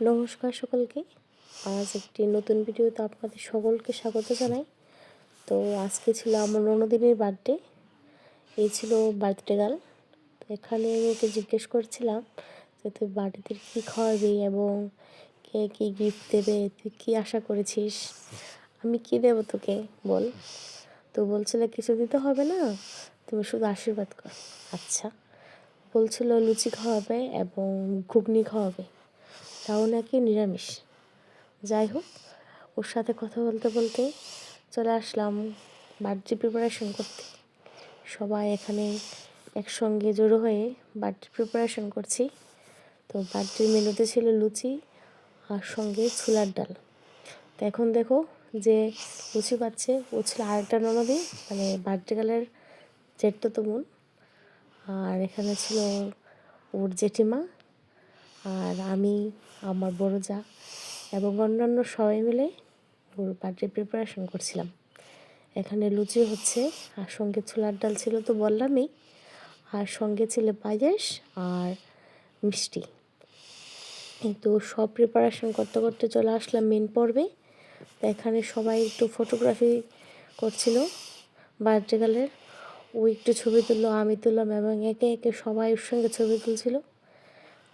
নমস্কার সকলকে। আজ একটি নতুন ভিডিওতে আপনাদের সকলকে স্বাগত জানাই। তো আজকে ছিল আমার ননদিনের বার্থডে। এই ছিল বার্থডে গার্ল। তো এখানে আমি ওকে জিজ্ঞেস করছিলাম যে তুই বার্থডেতে কী খাওয়াবি এবং কে কী গিফট দেবে, তুই কী আশা করেছিস, আমি কী দেবো তোকে বল। তো বলছিল কিছু দিতে হবে না, তুমি শুধু আশীর্বাদ কর। আচ্ছা, বলছিল লুচি খাওয়াবে এবং ঘুগনি খাওয়াবে, তাও নাকি নিরামিষ। যাই হোক, ওর সাথে কথা বলতে বলতে চলে আসলাম বার্থডে প্রিপারেশন করতে। সবাই এখানে একসঙ্গে জড়ো হয়ে বার্থডে প্রিপারেশন করছি। তো বার্থডের মেনুতে ছিল লুচি আর সঙ্গে ছোলার ডাল। তো এখন দেখো যে লুচি পাচ্ছে ও ছিল আরেকটা ননদি, মানে বার্থডে গার্লের জেঠতো বোন। আর এখানে ছিল ওর জেঠিমা আর আমি, আমার বড় যা এবং অন্যান্য সবাই মিলে ওর বার্থডে প্রিপারেশন করছিলাম। এখানে লুচি হচ্ছে আর সঙ্গে ছোলার ডাল ছিল তো বললামই, আর সঙ্গে ছিল পায়েস আর মিষ্টি। তো সব প্রিপারেশন করতে করতে চলে আসলাম মেন পর্বে। তো এখানে সবাই একটু ফটোগ্রাফি করছিল বার্থডে গার্লের। ও একটু ছবি তুললো, আমি তুললাম এবং একে একে সবাই ওর সঙ্গে ছবি তুলছিল।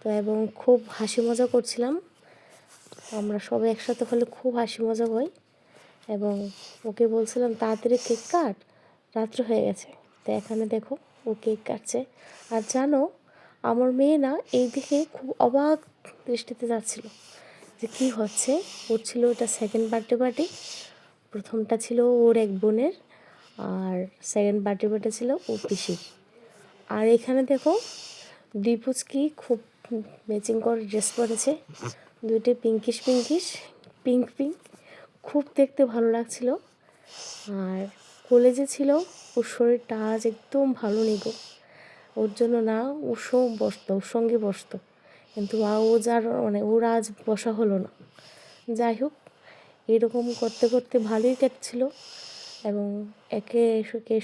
তো এবং খুব হাসি মজা করছিলাম। আমরা সবাই একসাথে হলে খুব হাসি মজা হয় এবং ওকে বলছিলাম তাড়াতাড়ি কেক কাট, রাত্র হয়ে গেছে। তো এখানে দেখো ও কেক কাটছে। আর জানো, আমার মেয়ে না এই দিকে খুব অবাক দৃষ্টিতে যাচ্ছিল যে কী হচ্ছে। ওর ছিল ওটা সেকেন্ড বার্থডে পার্টি। প্রথমটা ছিল ওর এক বোনের আর সেকেন্ড বার্থডে পার্টি ছিল ও পিসির। আর এখানে দেখো দীপুচকি খুব ম্যাচিং করে ড্রেস পরেছে, দুইটা পিঙ্কিশ পিঙ্ক খুব দেখতে ভালো লাগছিল। আর কলেজে ছিল ওর শরীরটা আজ একদম ভালো নেই গো, ওর জন্য না ওর ওর সঙ্গে বসতো, কিন্তু ওর আজ বসা হলো না। যাই হোক, এরকম করতে করতে ভালোই কাটছিল এবং একে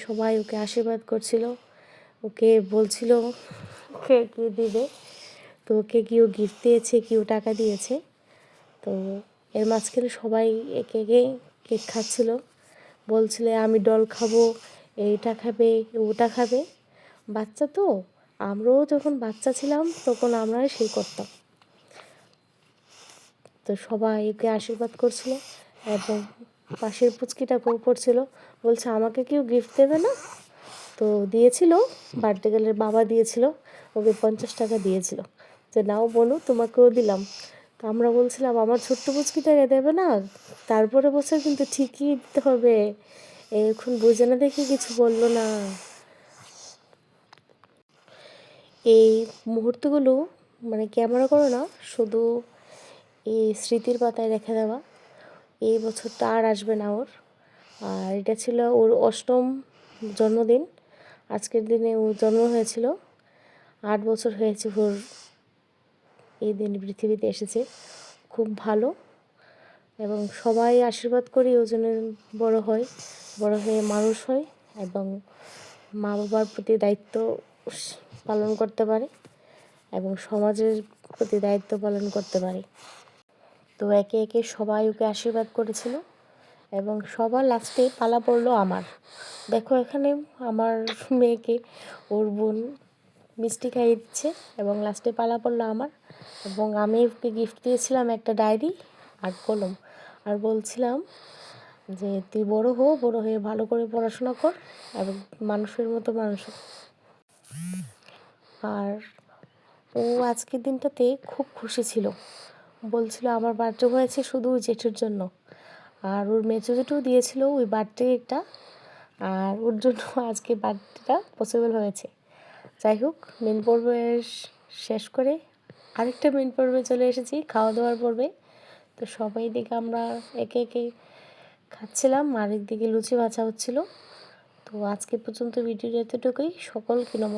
সবাই ওকে আশীর্বাদ করছিল, ওকে বলছিল ওকে কী দিবে। তো ওকে কেউ গিফট দিয়েছে, কেউ টাকা দিয়েছে। তো এর মাঝখানে সবাই একে একে কেক খাচ্ছিল, বলছিলে আমি ডল খাবো, এইটা খাবে, ওটা খাবে। বাচ্চা তো, আমরাও যখন বাচ্চা ছিলাম তখন আমরাই সেই করতাম। তো সবাই ওকে আশীর্বাদ করছিল এবং পাশের পুচকিটা পড়ছিল, বলছে আমাকে কেউ গিফট দেবে না। তো দিয়েছিল, বার্থডে গার্লের বাবা দিয়েছিল, ওকে 50 টাকা দিয়েছিল যে নাও বোনু তোমাকেও দিলাম। তো আমরা বলছিলাম আমার ছোট্ট পুচকিটাকে দেবে না, তারপরে বছর কিন্তু ঠিকই দিতে হবে। এখন বুঝে না দেখে কিছু বললো না। এই মুহূর্তগুলো মানে ক্যামেরা করো না, শুধু এই স্মৃতির পাতায় রেখে দেওয়া। এই বছরটা আর আসবে না ওর। আর এটা ছিল ওর 8ম জন্মদিন। আজকের দিনে ওর জন্ম হয়েছিল, 8 বছর হয়েছে ওর এই দিন পৃথিবীতে এসেছে। খুব ভালো এবং সবাই আশীর্বাদ করি ও যেন বড় হয়, বড় হয়ে মানুষ হয় এবং মা বাবার প্রতি দায়িত্ব পালন করতে পারে এবং সমাজের প্রতি দায়িত্ব পালন করতে পারে। তো একে একে সবাই ওকে আশীর্বাদ করেছিল এবং সবার লাস্টে পালা পড়লো আমার। দেখো এখানে আমার মেয়েকে ওর বোন মিষ্টি খাইয়ে দিচ্ছে এবং লাস্টে পালা পড়লো আমার। এবং আমি ওকে গিফট দিয়েছিলাম একটা ডায়েরি আর কলম, আর বলছিলাম যে তুই বড় হয়ে ভালো করে পড়াশোনা কর এবং মানুষের মতো মানুষ। আর ও আজকের দিনটাতে খুব খুশি ছিল, বলছিল আমার বার্থডে হয়েছে শুধু ওই জেঠুর জন্য। আর ওর মেচো জেঠুও দিয়েছিল ওই বার্থডে কেকটা, আর ওর জন্য আজকে বার্থডেটা পসিবল হয়েছে। যাই হোক, মেন পর্বে শেষ করে আরেকটা মেন পর্বে চলে এসেছি, খাওয়া দাওয়ার পর্বে। তো সবাই দিকে আমরা একে একে খাচ্ছিলাম আর একদিকে লুচি ভাজা হচ্ছিল। তো আজকে পর্যন্ত ভিডিওর এতটুকুই। সকলকে নমস্কার।